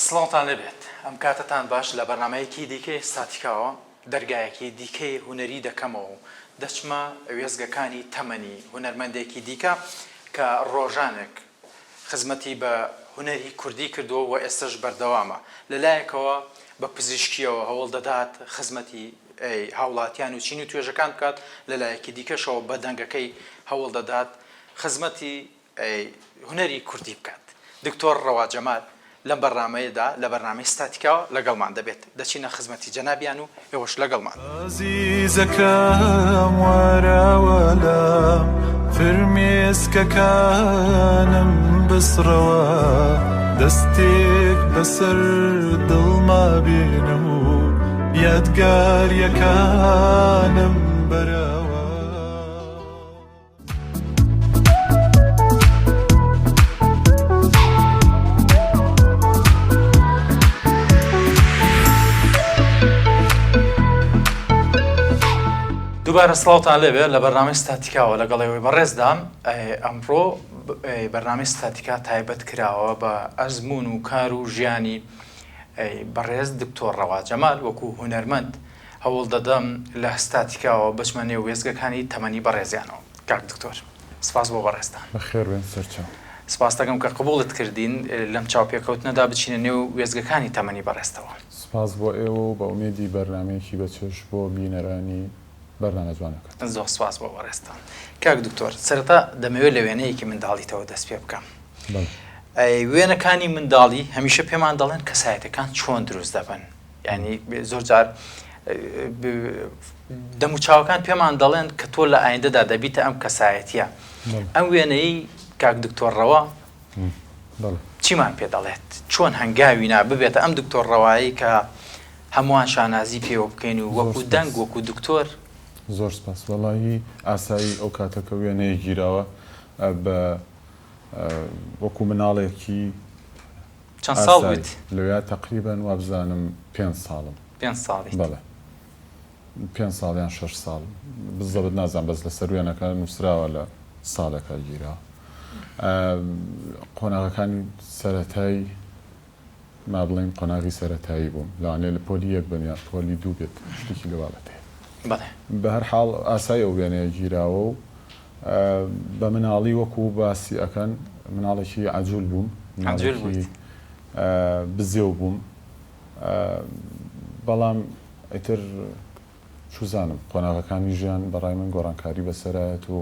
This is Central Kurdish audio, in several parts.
سڵاوتان لەبێت ئەم کاتتان باش لە بەرنامەیەکی دیکەی ساتیکاوە دەرگایەکی دیکەی هونەری دەکەمەوە و دەچمە وێزگەکانی تەمەنی هونەرمەندێکی دیکە کە ڕۆژانێک خزمەتی بە هونەری کوردی کردووە و ئێستش بەردەوامە لەلایەکەوە بە پزیشکیەوە هەوڵ دەدات خزمەتی هاوڵاتیان و چین و توێژەکان بکات لەلایەکی دیکەشەوە بە دەنگەکەی هەوڵ دەدات خزمەتی هونەری کوردی بکات. دکتۆر ڕەوا جەمال لەم بەرنامەیەدا لە بەرنامەی ستاتیکاوە لەگەڵمان دەبێت دەچینە خزمەتی جەنابیان و ئێوەش لەگەڵمان. عزیزەکەم وەرەوەلام فرمێسکەکانم بسڕەوە دەستێک بەسەر دڵما بێنە و یادگاریەکانم بەرەوە. دووبارە سڵاوتان لێبێ لە بەرنامەی ستاتیکاوە لەگەڵەوەی بەڕێزدام. ئەمڕۆ بەرنامەی ستاتیکا تایبەت کراوە بە ئەزمون و کار و ژیانی بەڕێز دکتۆر ڕەوا جەمال وەکو هونەرمەند هەوڵ دەدەم لە ستاتیکاوە بچمە نێو وێزگەکانی تەمەنی بەڕێزیانەوە. کاک دکتۆر سپاس بۆ بەڕێزدان. بەخێر بێن سەرچاو. سپاس دەکەم کە قبوڵت کردین لەم چاوپێکەوتنەدا بچینە نێو وێزگەکانی تەمەنی بەڕێزەوە. سپاس بۆ ئێوە و بە ئومێدی بەرنمەیەکی بەچێش بۆ بینەرانی بەرنامە جوانەکەت. زۆر سپاس بۆ بەڕێزتان. کاک دکتۆر سەرەتا دەمەوێت لە وێنەیەکی منداڵیتەوە دەست پێ بکەم. وێنەکانی منداڵی هەمیشە پێمان دەڵێن کەسایەتەکان چۆن دروست دەبن، یعنی زۆر جار دەموچاوەکان پێمان دەڵێن کە تۆ لە ئایندەدا دەبیتە ئەم کەسایەتیە. ئەم وێنەی کاک دکتۆر ڕەوا چیمان پێ دەڵێت؟ چۆن هەنگاوی نا ببێتە ئەم دکتۆر ڕەوایی کە هەمووان شانازی پێوە بکەین و وەکو دەنگ وەکو دکتۆر؟ زۆر سپاس. وەڵاهی ئاسایی ئەو کاتەکە وێنەیە گیراوە بە وەکو مناڵێکی چەند ساڵ بێت؟ لەوێ تەقریبەن وابزانم 5 ساڵم. 5 ساڵی؟ بەڵێ 5 ساڵیان 6 ساڵ بزەبت نازان بەس لەسەر وێنەکە نووسراوە لە ساڵەکە گیراوە. قۆناغەکانی سەرەتایی ما بڵێم قۆناغی سەرەتایی بووم لەوانەیە لە پۆلی 1 بن یا پۆلی 2 بێت شتێکی لەواڵەتێ. بە هەر حاڵ ئاسایی ئەو وێنەیە گیراوە و بە مناڵی وەکو باسی ئەکەن مناڵێکی عەجوول بووم، مناڵێکی بزێو بووم، بەڵام ئیتر چوزانم قۆناغەکانی ژیان بەڕای من گۆڕانکاری بەسەرایەت و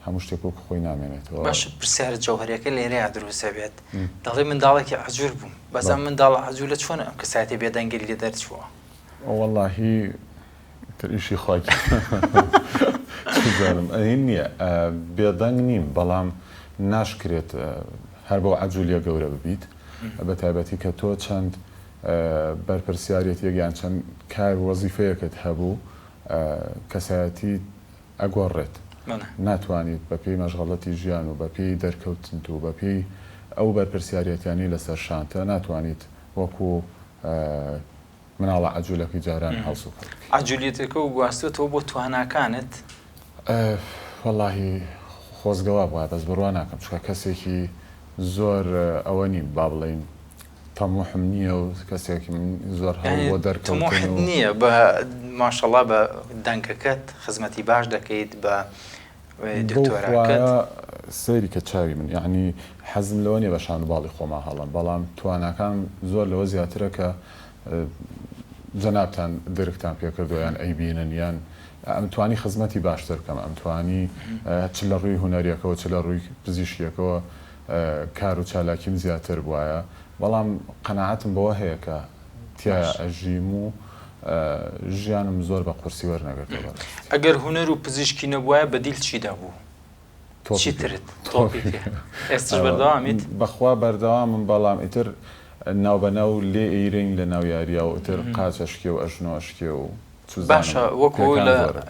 هەموو شتێک وەکو خۆی نامێنێتەوە. باش پرسیارە جەوهەریەکە لێرەیە دروستە بێت. دەڵێ منداڵێکی عەجوول بووم، بەزەم منداڵە عەجوولە چۆنە ئەم کەسایەتی بێدەنگی لێ دەرچووە؟ وەڵاهی ئیشی خۆی زانم ئەین نییە بێدەنگ نیم، بەڵام ناشکرێت هەر بۆ عەجوولیە گەورە ببیت بە تایبەتی کە تۆ چەند بەرپرسیارەتێک یان چەند کار وەزیفەیەکت هەبوو کەسایەتی ئەگۆڕێت. ناتوانیت بە پێی مەشغەڵەتی ژیان و بە پێی دەرکەوتن و بە پێی ئەو بەرپرسیارەتیانی لەسەر شانتە ناتوانیت وەکو مناڵە عەجوولەکەی جاران هەڵسو بکەیت. عەجوولیەتەکە و گواستوێتەوە بۆ تواناکانت؟ وەڵاهی خۆزگەوا بووە بەس بڕوا ناکەم چکە کەسێکی زۆر ئەوە نیم با بڵێین تەموحم نییە و کەسێکی زۆر هەڵ بۆ دەرکەوتن نییە. بە ماشەڵڵا بە دەنگەکەت خزمەتی باش دەکەیت بە دکتۆرەکەت سەیری کە چاوی من یعنی حەزم لەوە نیە بە شانوباڵی خۆما هەڵم، بەڵام تواناکان زۆر لەوە زیاترە کە جەنابتان درکتان پێکردووە یان ئەیبینن یان ئەم توانی خزمەتی باشتر بکەم، ئەم توانی چ لە ڕووی هونەریەکەەوە چ لە ڕووی پزیشکیەکەەوە کار و چالاکیم زیاتر بووایە، بەڵام قەناعەتم بەوە هەیە کە تایە ئەژیم و ژیانم زۆر بە قورسی وەرنەگرتەوە. ئەگەر هونەر و پزیشکی نەبووایە بەدیل چیدا بوو؟ چیترت تۆپی ئێستش بەردەوامیت؟ بەخوا بەردەوامم، بەڵام ئیتر ناوبەناو لێ ئەیرین لە ناو یاریە و ئیتر قاچەشکێ و ئەژنۆشکێ و باشە. وەکو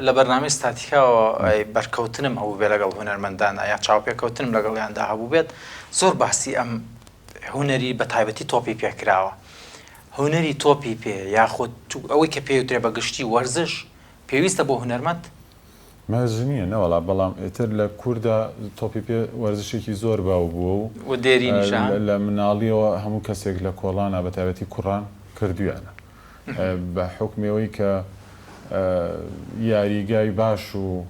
لە بەرنامەی ستاتیکاوە بەرکەوتنم هەبوو بێ لەگەڵ هونەرمەندانە یا چاوپێکەوتنم لەگەڵیاندا هەبوو بێت زۆر باسی ئەم هونەری بە تایبەتی تۆپی پێکراوە. هونەری تۆپی پێ یاخود ئەوەی کە پێوترێ بە گشتی وەرزش پێویستە بۆ هونەرمەند؟ مەزنیە نەوەڵا بەڵام ئێتر لە کووردا تۆپی پێ وەرزشێکی زۆر باو بووە و دێری نیشان لە مناڵیەوە هەموو کەسێک لە کۆڵانە بە تایبەتی کوڕان کردویانە بە حکمەوەی کە یاریگای باش و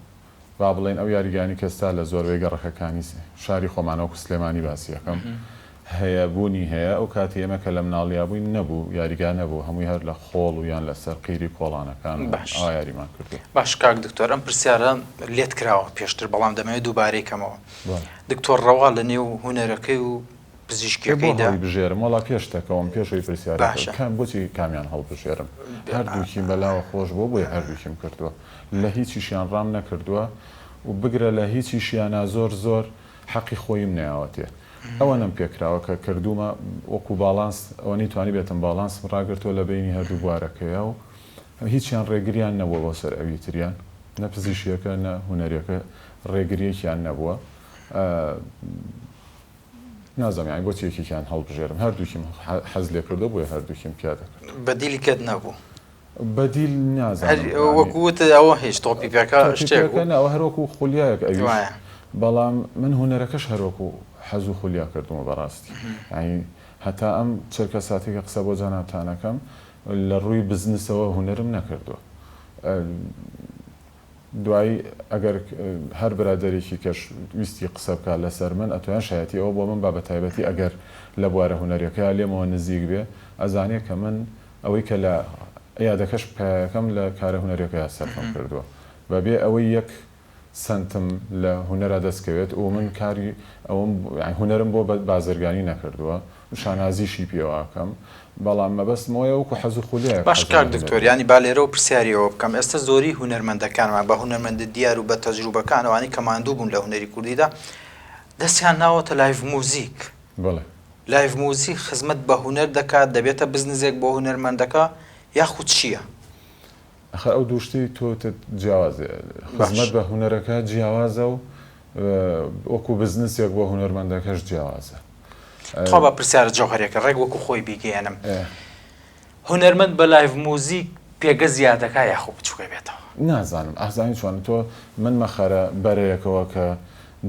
با بڵێن ئەو یاریگانی کەستا لە زۆربەی گەڕەکەەکانی شاری خۆمانەوە سلێمانی باسیەکەم هەیە بوونی هەیە ئەو کاتی ئێمە کە لە مناڵیا بووین نەبوو یاریگا نەبوو هەمووی هەر لە خۆڵ و یان لەسەر قیری کۆڵانەکان ئەو یاریمان کردو. باش کاک دکتۆر ئەم پرسیارە لێت کراوە پێشتر بەڵام دەمەوێت دووبارەیەکەمەوە دکتۆر ڕەوا لە نێو هوەرەکەی و پزیشکیەکەیدا بژێرم وڵا پێشتەکەم پێشەوەی پرسیارەکان بۆچی کامیان هەڵبژێرم هەردووکیم بەلاوە خۆش بۆ بۆی هەردووکیم کردووە لە هیچیشیان ڕام نەکردووە و بگرە لە هیچیشیانە زۆر حەقی خۆیم نەیاوەتێ ئەوە نەم پێکراوە کە کردومە وەکو باڵانس ئەوەی توانی بێتم باڵانس ڕاگرتووە لە بینی هەردوو بوارەکەیە و هیچیان ڕێگریان نەبووە بۆ سەر ئەوی تریان نە پزیشیەکە نە هوەرەکە ڕێگریەکیان نەبووە نازانانی بۆ چێکیان هەڵبژێرم هەردووکیم حەز لێ کردو بۆیە هەردووکیم پیادە کرد بەدیلی کەت نەبوو بەدیل نازانم وەکووت ئەوە هیچ تۆپیپەکە شتێکە ئەوە هەروەکو خولیایەک ئەوی بەڵام من هوەرەکەش هەروەکو حەز و خولیا کردومە بەڕاستی یعنی هەتا ئەم چرکە ساتێکە قسە بۆ جاناتانەکەم لە ڕووی بزنسەوە هوەرم نەکردووە دوایی ئەگەر هەر برادێکی کەش ویستی قسە بکات لەسەر من ئەتوان شایەتی ئەوە بۆ من با بە تایبەتی ئەگەر لە بوارە هوەرەکە لێمەوە نزیک بێ ئەزانێ کە من ئەوەی کە لە یادەکەش پایەکەم لە کارە هوەرەکە سەرفم کردووە بەبێ ئەوەی یەک سنتم لە هوەرە دەستکەوێت و من کاری ئەوم هوەرم بۆ بازرگانی نەکردووە شانازیشی پێواکەم بەڵام مەبەستمەوەی وەکو حەز و خولیایە باش کاک دکتۆریانی با لێرە و پرسیاریەوە بکەم ئێستا زۆری هوەرمەندەکانمان بە هوەرمەندە دیار و بە تەجروبەکانەوانی کە ماندوو بوون لە هوەری کوردیدا دەستیان ناوەتە لایڤ موزیک بڵێ لایڤ موزیک خزمەت بە هوەر دەکات دەبێتە بزنسێک بۆ هوەرمەندەکە یاخود چییە؟ ئەخە ئەو دووشتی تۆ جیاوازێ خزمەت بە هوەرەکە جیاوازە و وەکو بزنسێک بۆ هوەرمەندەکەش جیاوازە خۆ بە پرسیارە جەوهەرێکە ڕێک وەکو خۆی بیگەێنم هوەرمەند بە لایڤ موزیک پێگە زیادەکە یاخۆ بچووکە بێتەوە نازانم ئازانی چۆن تۆ من مەخەرە بەرەیەکەوە کە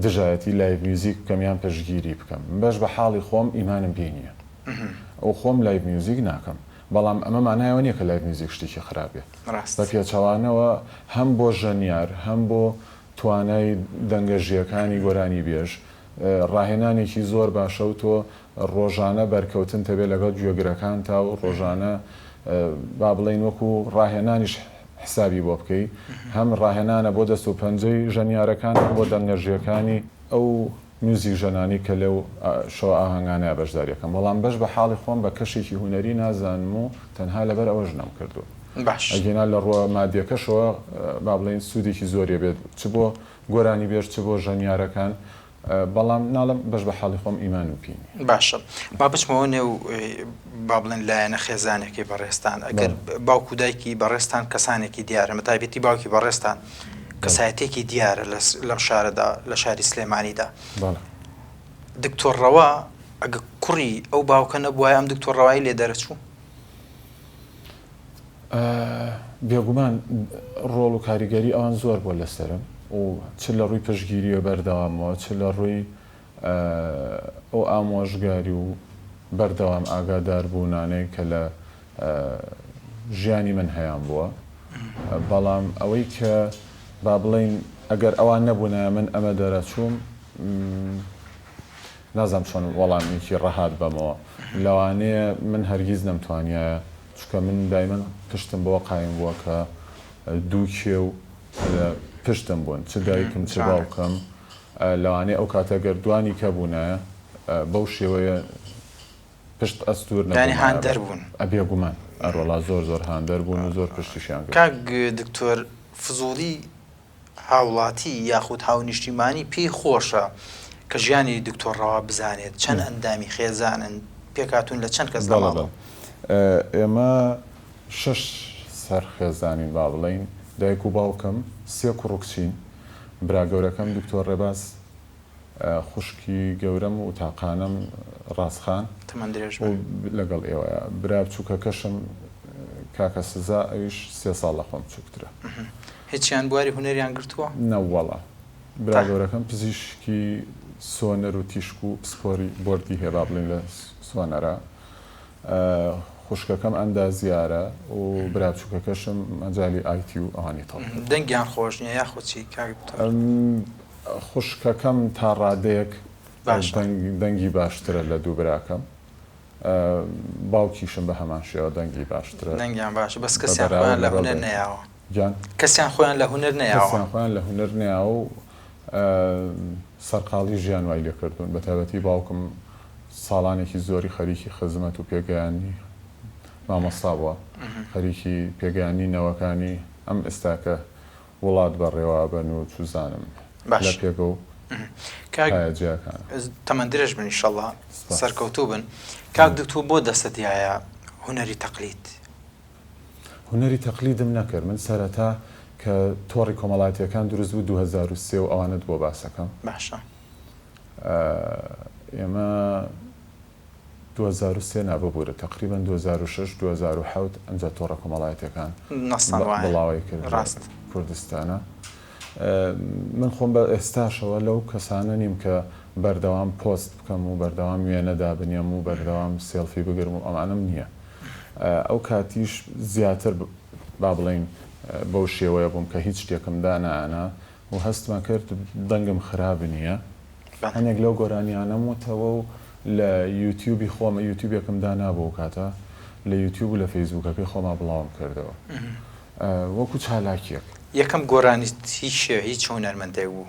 دژایەتی لایڤ میوزیک کەمیان پشگیری بکەم بەش بە حاڵی خۆم ئیمانم پێ نییە ئەو خۆم لایڤ میوزیک ناکەم بەڵام ئەمە مانایەوە نییە کە لایڤ میوزیک شتێکی خراپێ بە پێچەوانەوە هەم بۆ ژەنیار هەم بۆ توانای دەنگەژیەکانی گۆرانی بێژ ڕاهێنانێکی زۆر باشە و تۆ ڕۆژانە بەرکەوتن تەبێت لەگەڵ گوێگرەکان تا و ڕۆژانە با بڵێن وەکو ڕاهێنانیش حسابی بۆ بکەی هەم ڕاهێنانە بۆ دەست و پەنجەی ژەنیارەکان بۆ دەنگەژیەکانی ئەو میوزیک ژەنانی کە لەو شەو ئاهەنگانەیە بەشداریەکەم بەڵام بەش بە حاڵی خۆم بە کەشێکی هوەری نازانم و تەنها لەبەر ئەوەش نەم کردو ئەگەنا لە ڕۆ مادیەکەشەوە با بڵێن سوودێکی زۆریە بێت چ بۆ گۆرانی بێژ چ بۆ ژەنیارەکان بەڵام ناڵم بەش بە حاڵی خۆم ئیمان و پینی باشە با بچمەوە نێو با بڵێن لایەنە خێزانێکی بەڕێستان ئەگەر باوکو دایکی بەڕێستان کەسانێکی دیارە مەتایبەتی باوکی بەڕێستان کەسایەتێکی دیارە لەم شارەدا لە شاری سلێمانیدا دکتۆر ڕەوا ئەگە کوڕی ئەو باوکە نەبووایە ئەم دکتۆر ڕەوایی لێ دەرەچوو بێگومان ڕۆڵ و کاریگەری ئەوان زۆر بۆ لەسەرم و چ لە ڕووی پشگیریە بەردەوامەوە چ لە ڕووی ئەو ئامۆژگاری و بەردەوام ئاگادار بوونانەی کە لە ژیانی من هەیان بووە بەڵام ئەوەی کە با بڵێن ئەگەر ئەوان نەبوونە من ئەمە دەرەچووم نازانم چۆن وەڵامێکی ڕەهات بەمەوە لەوانەیە من هەرگیز نەمتوانیایە چکە من دایمەن پشتم بۆ قایم بووە کە دوو کێ و پشتم بوون چ دایکم چ باوکەم لەوانەیە ئەو کاتە گەردوانی کە بوونایە بەو شێوەیە پشت ئەستور نەبوون هاندەر بوون ئەبێگومان ئەڕۆڵا زۆر هاندەر بوون و زۆر پشتیشیان کاک دکتۆر فزوڵی هاوڵاتی یاخود هاونیشتیمانی پێی خۆشە کە ژیانی دکتۆر ڕەوا بزانێت چەند ئەندامی خێزانن پێکاتون لە چەند کەس دەڵاڵە ئێمە 6 سەر خێزانین با بڵێن دایک و باوکم 3 کوڕکچین برا گەورەکەم دکتۆر ڕێباز خوشکی گەورەم و تاقانم ڕاستخان تەمەندرێژ لەگەڵ ئێوەیە برا بچووکەکەشم کاکە سزا ئەویش 3 ساڵ لە خۆم چووکترە. هیچیان بواری هونەریان گرتووە؟ نەوەڵە براگەورەکەم پزیشکی سۆنەر و تیشک و پسپۆری بردی هێ با بڵین لە سۆنەرە. خوشکەکەم ئەندازیارە و براچووکەکەشم مەجای ئایتی و ئەوانی تەڵ. دەنگیان خۆش نییە یاخۆچی کاک خوشکەکەم تا ڕادەیەک دەنگی باشترە لە دوو براکەم. باوکیشم بە هەمان شێوە دەنگی باشترە. دەنگیان باش بەس کەسیان خۆیان لە هونەر نەیاوە. گیان کەسیان خۆیان لە هونەر نەیاوە. کەسیان خۆیان لە هونەر نەیاوە و سەرقاڵی ژیان وای لێکردوون. بە تایبەتی باوکم ساڵانێکی زۆری خەریکی خزمەت و پێگەیانی مامۆستا بووە. خەریکی پێگەیانی نەوەکانی ئەم ئێستاکە وڵات بەڕێوە بن و چوزانم لە پێگە و جیاکان. تەمەند درێژ بن ئینشەڵڵا سەرکەوتوو بن. کاک دکتۆر بۆ دەستەدیایە هونەری تەقلید؟ هونەری تەقلیدم نەکرد. من سەرەتا کە تۆڕی کۆمەڵایەتیەکان دروست بوو 2003 و ئەوانت بۆ باسەکەم. باشە. ئێمە 2003 ناببوورە تقریبا 2006 2007 ئەمجا تۆڕە کۆمەڵایەتیەکان بڵاوی کرد ڕاست کوردستانە. من خۆم بە ئێستاشەوە لەو کەسانە نیم کە بەردەوام پۆست بکەم و بەردەوام وێنەدا بنیەم و بەردەوام سێلفی بگرم و ئەمانم نییە. ئەو کاتیش زیاتر با بڵین بەو شێوەیە بووم کە هیچ شتێکم دانانە و هەستمان کرد دەنگم خراپ نییە. هەنێک لەو گۆرانیانەم وتەوە و لە یوتیوبی خۆمە یوتیوبێکم دانابوو کاتە لە یوتیوب و لە فەیسبووکەکەی خۆما بڵاوم کردەوە وەکو چالاکیەک. یەکەم گۆرانی هیچ هونەرمەندێک بوو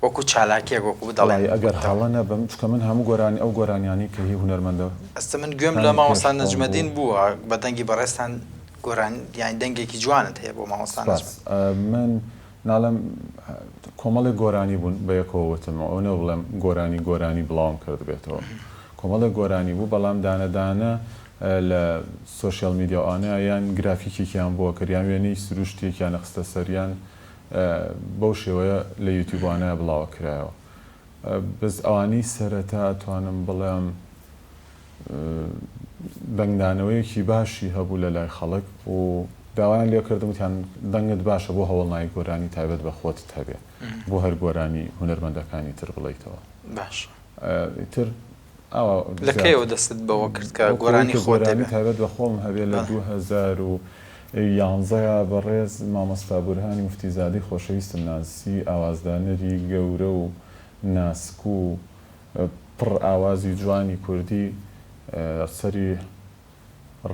وەکو چالاکیەک وەکو دەڵێن ئەگەر هەڵە نەبم چکە من هەموو گۆرانی ئەو گۆرانیانی کە هی هونەرمەندە ئەستە من گوێم لە مامۆستا نەجمەدین بووە بە دەنگی بەڕێستان گۆران یانی دەنگێکی جوانت هەیە بۆ مامۆستا نەجمەدین. من ناڵم کۆمەڵێک گۆرانی بوون بە یەکەوەتمەوە ئەو نە بڵێم گۆرانی بڵاوم کرد بێتەوە. کۆمەڵێک گۆرانی بوو بەڵام دانەدانە لە سۆشیال میدیاوانە یان گرافیکێکیان بۆ کردیان وێنەی سروشتێکیان نەخستە سەریان بەو شێوەیە لە یوتیوبانە بڵاوە کرایەوە. بەس ئەوانی سەرەتا توانم بڵێم دەنگدانەوەیەکی باشی هەبوو لە لای خەڵک و داوایان لێ کردم وتیان دەنگت باشە بۆ هەوڵناوی گۆرانی تایبەت بە خۆتت هەبێ بۆ هەر گۆرانی هونەرمەندەکانی تر بڵیتەوە. باش تر لەکەیەوە دەستت بەوە کرد کە گۆرانی خۆرانی تایبەت بە خۆم هەبێ لە 2011 بەڕێز مامۆستا بورهانی موفتیزادەی خۆشەویستم ناسی ئاوازدانەری گەورە و ناسک و پڕ ئاوازی جوانی کوردی سەری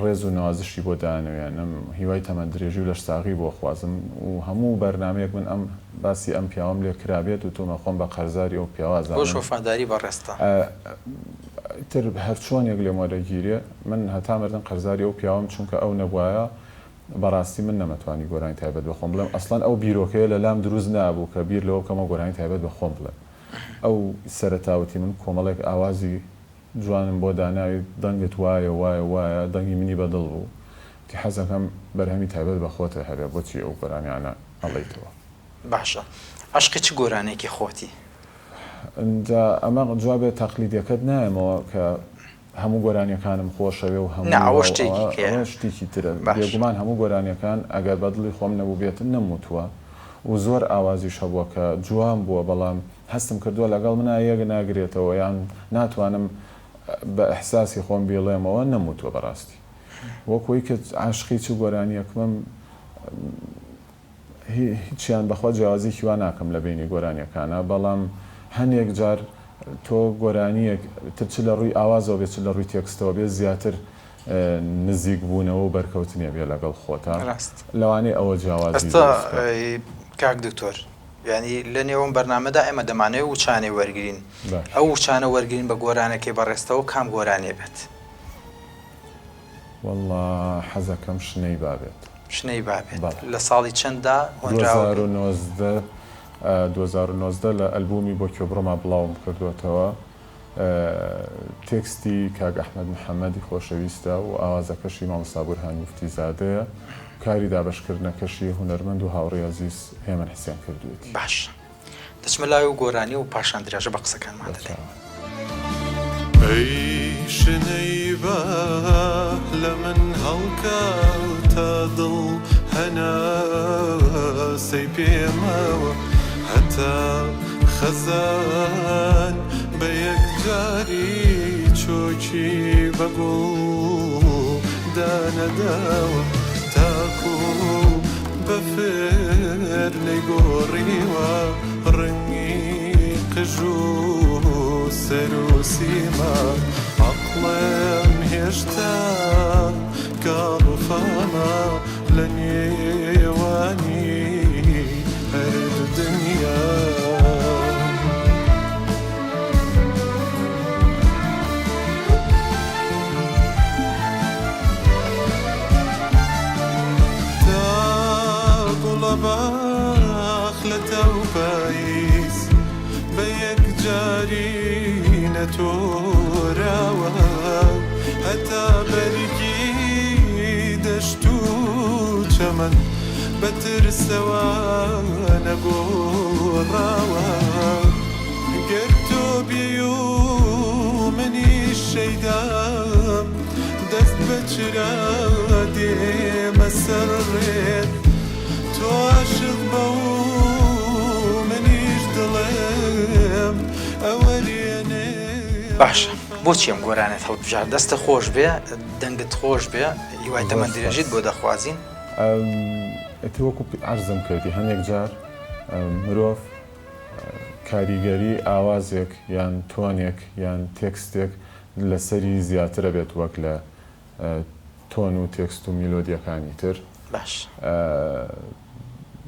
ڕێز و نوازشی بۆ دانەوێنم هیوای تەمەند درێژی و لە شتاغی بۆ خوازم و هەموو بەرنامەیەک من ئەم باسی ئەم پیاوەم لێ کرابێت و تۆمە خۆم بە قەرزاری ئەو پیاوازانم بۆ شۆفاداری بەڕێستە تر هەرچۆنێک لێ وەرەگیرێ من هەتا مردن قەرزاری ئەو پیاوەم چونکە ئەو نەبوایە بەڕاستی من نەمەتوانی گۆرانی تایبەت بە خۆم بڵێم ئەسڵەن ئەو بیرۆکەیە لە لام دروست نابوو کە بیر لەوە بکەمە گۆرانی تایبەت بە خۆم بڵێم. ئەو سەرەتاوتی من کۆمەڵێک ئاوازی جوانم بۆ داناوی دەنگت وایە دەنگی منی بەدڵ بوو تی حەزەکەم بەرهەمی تایبەت بە خۆتە هەبێ بۆچی ئەو گۆرانیانە ئەڵێیتەوە. باشە عشقی چ گۆرانێکی خۆتی؟ اینجا ئەمە جوابێ تەقلیدیەکەت نایەمەوە کە هەموو گۆرانیەکانم خۆشەوێ و هەموو شتێکی ترە بێگومان هەموو گۆرانیەکان ئەگەر بەدڵی خۆم نەبوو بێتن نەموتووە و زۆر ئاوازیش هەبووە کە جوان بووە بەڵام هەستم کردووە لەگەڵ منە یەک ناگرێتەوە یان ناتوانم بە ئەحساسی خۆم بێڵێمەوە نەموتووە بەڕاستی وەکوی کە عاشقی چ گۆرانیەکمم هیچیان بەخوا جیاوازێکی وا ناکەم لە بینی گۆرانیەکانە بەڵام هەندێک جار تۆ گۆرانیەک چ لە ڕووی ئاوازەوە بێت چ لە ڕووی تێکستەوە بێت زیاتر نزیک بوونەوە و بەرکەوتنیە بێ لەگەڵ خۆتە لەوانەیە ئەوە جیاوازی کاک دکتۆر یعنی لە نێوم بەرنامەدا ئێمە دەمانەوێت وچانێ وەرگین ئەو وچانە وەرگین بە گۆرانەکەی بەڕێستەوە کام گۆرانێ بێت؟ والله حەزەکەم شنەی بابێت لە ساڵی چەنددا 2019 لە ئەلبومی بۆ کێبڕۆما بڵاوم کردوێتەوە تێکستی کاک ئەحمەد محەممەدی خۆشەویستە و ئاوازەکەشی مامۆستا بورهانی موفتیزادەیە کاری دابشکردنەکەشی هونەرمەند و هاوڕێی عەزیز هێمن حسێن کردوێتی. باش دەچمە لای و گۆرانی و پاشان درێژە بە قسەکانمان دەدەین. ئەی شنەی بە لە من هەڵکەوت قسەی پێمەوە هەتا خەزان بە یەکجاری چۆکی بەگوڵ دانەداوە تاکو بەفر لەی گۆڕیوە ڕەنگی قژ و سەر و سیما عەقڵم هێشتا کاڵ و فاما لە نێوانی هەر دنیا باخ لە تەو پاییز بە یەکجاری نەتۆراوە هەتا بەرگی دەشت و چەمەن بە ترسەوە نەگۆڕاوە گەر تۆ بێی و منیش شەیدام دەست بە چرا دێمە سەر ڕێت تۆ عاشق بە و منیش دڵێم ئەوە لێنێ باشە بۆچی ئەم گۆرانێت هەڵبژار دەستە خۆش بێ دەنگت خۆش بێ هیوای تەمەند درێژیت بۆ دەخوازین ئەتی وەکو عەرزم کردی هەندێک جار مرۆڤ کاریگەری ئاوازێک یان تۆنێک یان تێکستێک لەسەری زیاترە بێت وەک لە تۆن و تێکست و میلۆدیەکانی تر باش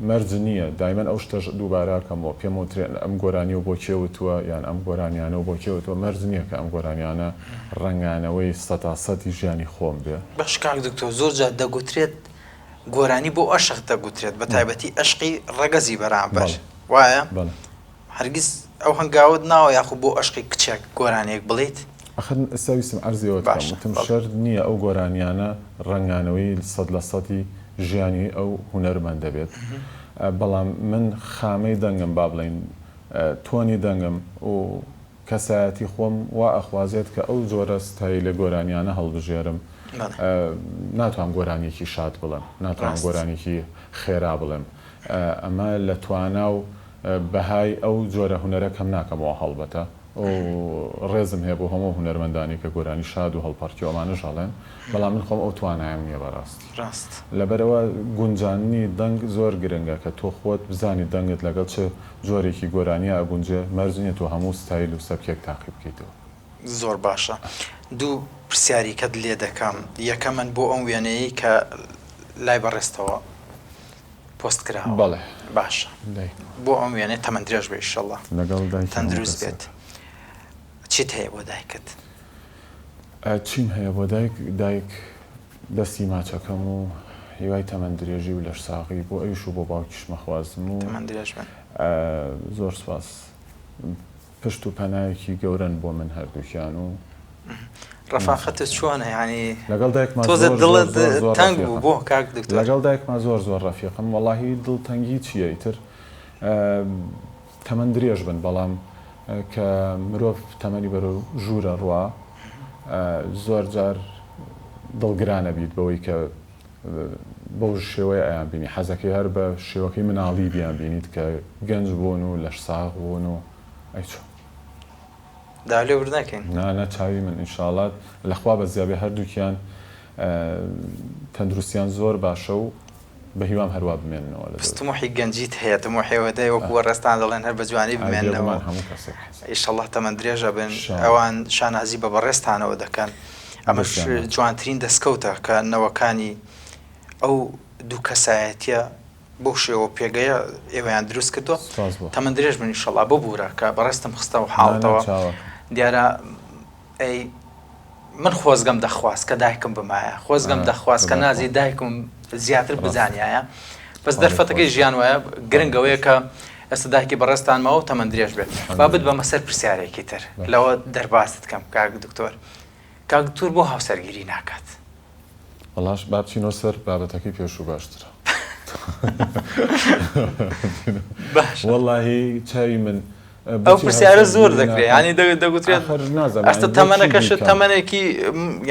مەرج نییە دایمەن ئەو شتەش دووباراکەمەوە پێم وترێن ئەم گۆرانی و بۆ کێوتووە یان ئەم گۆرانیانە و بۆ کێوتووە مەرج نییە کە ئەم گۆرانیانە ڕەنگانەوەی سەدی ژیانی خۆم بێ باش کاک دکتۆر زۆر جار دەگوترێت گۆرانی بۆ ئەشق دەگوترێت بە تایبەتی ئەشقی ڕەگەزی بەرامبەر وایە هەرگیز ئەو هەنگاوت ناوە یاخو بۆ ئەشقی کچێک گۆرانێک بڵیت ئەخەن ئێستاویستم عەرزیەوە وتم شەرت نییە ئەو گۆرانیانە ڕەنگانەوەی 100% ژیانی ئەو هونەرمەندە بێت بەڵام من خامەی دەنگم با بڵین تۆنی دەنگم و کەسایەتی خۆم وا ئەخوازێت کە ئەو جۆرە ستایی لە گۆرانیانە هەڵبژێرم ناتوان گۆرانێکی شاد بڵم ناتوان گۆرانێکی خێرا بڵم ئەمە لە توانا و بەهای ئەو جۆرە هونەرە کەم ناکەمەوە هەڵبەتە و ڕێزم هەیە بۆ هەموو هونەرمەندانی کە گۆرانی شاد و هەڵپەرتیۆمانە ژەڵێن بەڵام من خۆم ئەو توانایم نییە بەڕاستی لەبەرەوە گونجانی دەنگ زۆر گرنگە کە تۆ خۆت بزانی دەنگت لەگەڵ چه جۆرێکی گۆرانیە ئەگونجێ مەرجنیە تۆ هەموو ستایل و سەبکێک تاقی بکەیتەوە زۆر باشە دوو پرسیاریکەت لێ دەکەم یەکەمەن بۆ ئەم وێنەیە کە لای بەڕێستەوە پۆست کراوە بەڵێ باشە بۆ ئەم وێنێ تەمەند درێژ بێ ئینشەڵڵا لەگەڵ تەندروست بێت چیت هەیە بۆ دایکت چیم هەیە بۆ دایک دەستی ماچەکەم و هیوای تەمەند درێژی و لەش ساغی بۆ ئەویش و بۆ باوکیش مەخوازم و تەمەند درێژ بن زۆر سپاس پشت و پەنایەکی گەورەن بۆ من هەردووکیان و ڕەفاقەتت چۆنە یعنی لەگەڵ دایکمان تۆزە دڵت تەنگ بوو بۆ کاک دکتۆر لەگەڵ دایکمان زۆر ڕەفیقم وەڵاهی دڵتەنگی چییە ئیتر تەمەند درێژ بن بەڵام کە مرۆڤ تەمەنی بەرەو ژوورە ڕوا زۆر جار دڵگرانە بیت بەوەی کە بەو شێوەیە ئەیان بینی حەزەکەی هەر بە شێوەکەی مناڵی بیان بینیت کە گەنج بوون و لەش ساغ بوون و ئەیچۆ داولێ وردەکەین نە چاوی من ئینشاڵات لەخوا بە زیابێ هەردووکیان تەندروستیان زۆر باشە و بە هیوام هەروە بمێننەوە تموحی گەنجیت هەیە تموحێوەدەی وەکو وەڕێستان دەڵێن هەر بە جوانی بمێننەوە ئینشەڵڵا تەمەند درێژە بن ئەوان شانازی بە بەڕێستانەوە دەکەن ئەمەش جوانترین دەستکەوتە کە نەوەکانی ئەو دوو کەسایەتیە بۆ شێوە پێگەیە ئێوەیان دروست کردووە تەمەند درێژ بن ئینشەڵڵا بۆ بوورە کە بەڕێستم خستە و حاڵتەوە دیارە ئەی من خۆزگەم دەخواست کە دایکم بمایە خۆزگەم دەخواست کە نازی دایکم زیاتر بزانایە بەس دەرفەتەکەی ژیان وایە گرنگەوەیە کە ئێستا دایکی بەڕێستان ماوە تەمەند درێژ بێت بابت بە مەسەر پرسیارێکی تر لەوە دەرباست کەم کاک دکتۆر کاک دکتۆر بۆ هاوسەرگیری ناکات وەڵاش با بچینەوە سەر بابەتەکەی پێش و باشترە باش وەڵاهی چاوی من ئەو پرسیارە زۆر دەکرێت ینی دەگوترێت ئەستا تەمەنەکەشت تەمەنێکی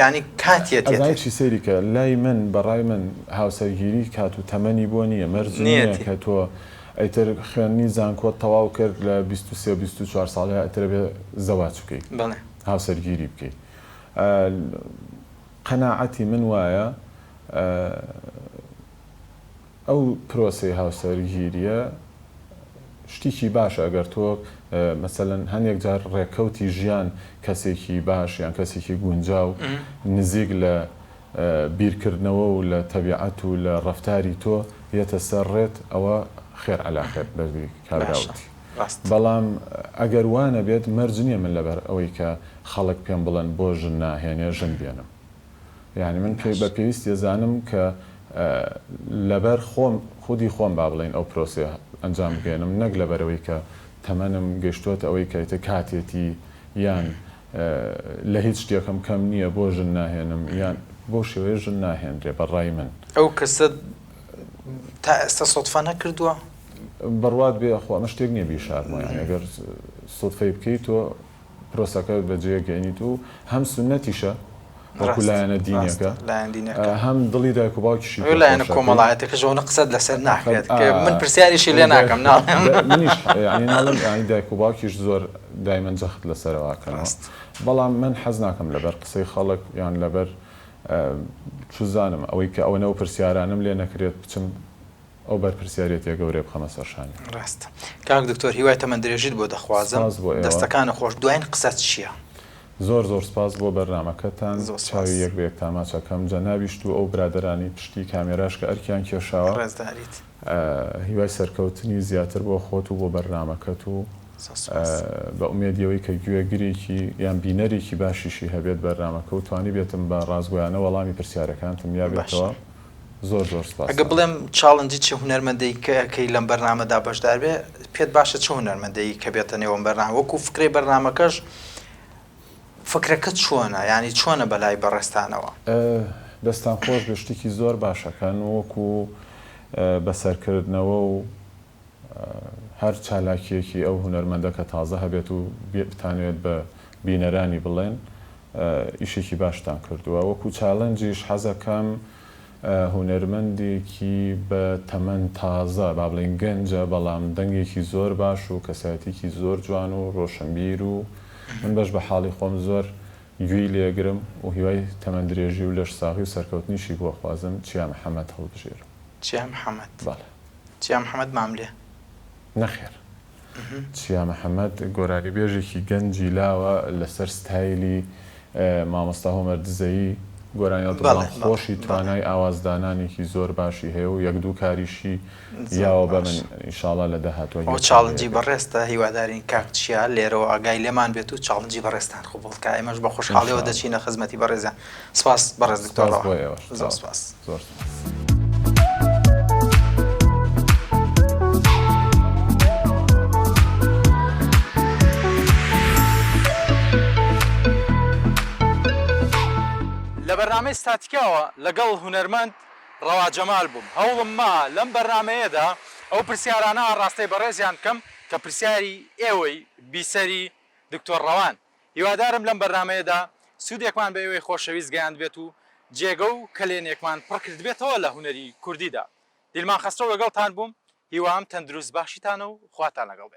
ینی کاتێت چی سەیری کە لای من بەڕای من هاوسەرگیری کات و تەمەنی بۆ نییە مەرج نییە کە تۆ ئەیتر خوێنی زانکۆت تەواو کرد لە 23-24 ساڵی ئەترە بێ زەواج بکەیت هاوسەرگیری بکەیت. قەناعەتی من وایە ئەو پرۆسی هاوسەرگیریە شتێکی باشە ئەگەر تۆ مەسەلەن هەندێک جار ڕێکەوتی ژیان کەسێکی باش یان کەسێکی گونجاو نزیک لە بیرکردنەوە و لە تەبیعەت و لە ڕەفتاری تۆ یەتە سەر ڕێت ئەوە خێر عەلاخێر بەردی کارراوتی. بەڵام ئەگەر وانە بێت مەرج نییە من لەبەر ئەوەی کە خەڵک پێم بڵێن بۆ ژن ناهێنێ ژن بێنم. یعنی من بە پێویست دەزانم کە لەبەر خۆم خودی خۆم با بڵێن ئەو پرۆسێ ئەنجام بگەێنم نەک لەبەرەوەی کە تەمەنم گەشتوتە ئەوەی کەیتە کاتێتی یان لە هیچ شتێکم کەم نییە بۆ ژن ناهێنم یان بۆ شێوەیە ژن ناهێنرێ بەڕای من. ئەو کەسە تا ئێستا سۆدفە نەکردووە؟ بڕوات بێ خۆ ئەمە شتێک نییە بیشارمەیان ئەگەر سۆدفەی بکەیت تۆ پرۆسەکە بەجێگەێنیت و هەم سونەتیشە وەکو لایەنە دینیەکە هەم دڵی دایک و باوکیشی لایەنە کۆمەڵایەتەکەژەوە قسەت لەسەر ناکرێت من پرسیاریشی لێ ناکەم منیش ناڵم دایک و باوکیش زۆر دایمەن جەخت لەسەرەوەکەن بەڵام من حەز ناکەم لەبەر قسەی خەڵک یان لەبەر چوزانم ئەوەی کە ئەوە نەوە پرسیارانم لێ نەکرێت بچم ئەو بەرپرسیارەتە گەورەی بخەمە سەرشانی. ڕاستە کاک دکتۆر هیوای تەمەند درێژیت بۆ دەخوازم دەستەکانە خۆش دوایین قسەت چییە؟ زۆر سپاس بۆ بەرنامەکەتان چاوی یەک بە یەک تاماچەکەم جەنابیشت و ئەو برادرانی پشتی کامێراش کە ئەرکیان کێشاوە هیوای سەرکەوتنی زیاتر بۆ خۆت و بۆ بەرنامەکەت و بە ئومێدیەوەی کە گوێگرێکی یان بینەرێکی باشیشی هەبێت بەرنامەکە و توانی بێتم بە ڕازگویانە وەڵامی پرسیارەکانتم یا بێتەوە. زۆر سپاس. ئەگە بڵێم چاڵنجی چه هونەرمەندەی کەی لەم بەرنامەدا بەشدار بێ پێت باشە چه هونەرمەندەی کە بێتە نێوەم بەرنامە وەکو فکرەی بەرنامەکەش فکرەکەت چۆنە ینی چۆنە بەلای بەڕێستانەوە؟ دەستان خۆش بە شتێکی زۆر باشەکەن وەکو بەسەرکردنەوە و هەر چالاکیەکی ئەو هونەرمەندە کە تازە هەبێت و بتانوێت بە بینەرانی بڵێن ئیشێکی باشتان کردووە وەکو چاڵنجیش حەزەکەم هونەرمەندێکی بە تەمەن تازە با بڵێن گەنجە بەڵام دەنگێکی زۆر باش و کەسایەتێکی زۆر جوان و ڕۆشنبیر و من بەش بە حاڵی خۆم زۆر گوێی لێگرم و هیوای تەمەند درێژی و لەش ساغی و سەرکەوتنیشی بۆ خوازم چیا محەممەد هەڵبژێرم. چیا محەممەد؟ بەڵێ. چیا محەممەد مام لێ؟ نەخێر. چیا محەممەد گۆرانی بێژێکی گەنجی لاوە لەسەر ستایلی مامۆستا هۆمەر دزەیی گۆرانیات خۆشی توانای ئاوازدانانێکی زۆر باشی هەیە و یەک دوو کاریشی یاوە بە من ئینشاڵڵا لە داهاتوە ئەو چاڵنجی بەڕێستە هیوادارین کاکچیا لێرەوە ئاگای لێمان بێت و چاڵنجی بەڕێستان خوبڵکە ئێمەش بە خۆشحاڵیەوە دەچینە خزمەتی بەڕێزیان. سپاس بەڕێز دکتۆرەوە. زۆر سپاس. لە بەرنامەی ستاتیکاوە لەگەڵ هونەرمەند ڕەوا جەمال بووم هەوڵم ما لەم بەرنمەیەدا ئەو پرسیارانە ڕاستەی بەڕێزیان بکەم کە پرسیاری ئێوەی بیسەری دکتۆر ڕەوان. هیوادارم لەم بەرنمەیەدا سوودێکمان بە ئێوەی خۆشەویست گەیاند بێت و جێگە و کلێنێکمان پڕ کرد بێتەوە لە هونەری کوردیدا. دیلمان خەستەوە لەگەڵتان بووم هیوام تەندروست باشیتانە و خواتان لەگەڵ بێت.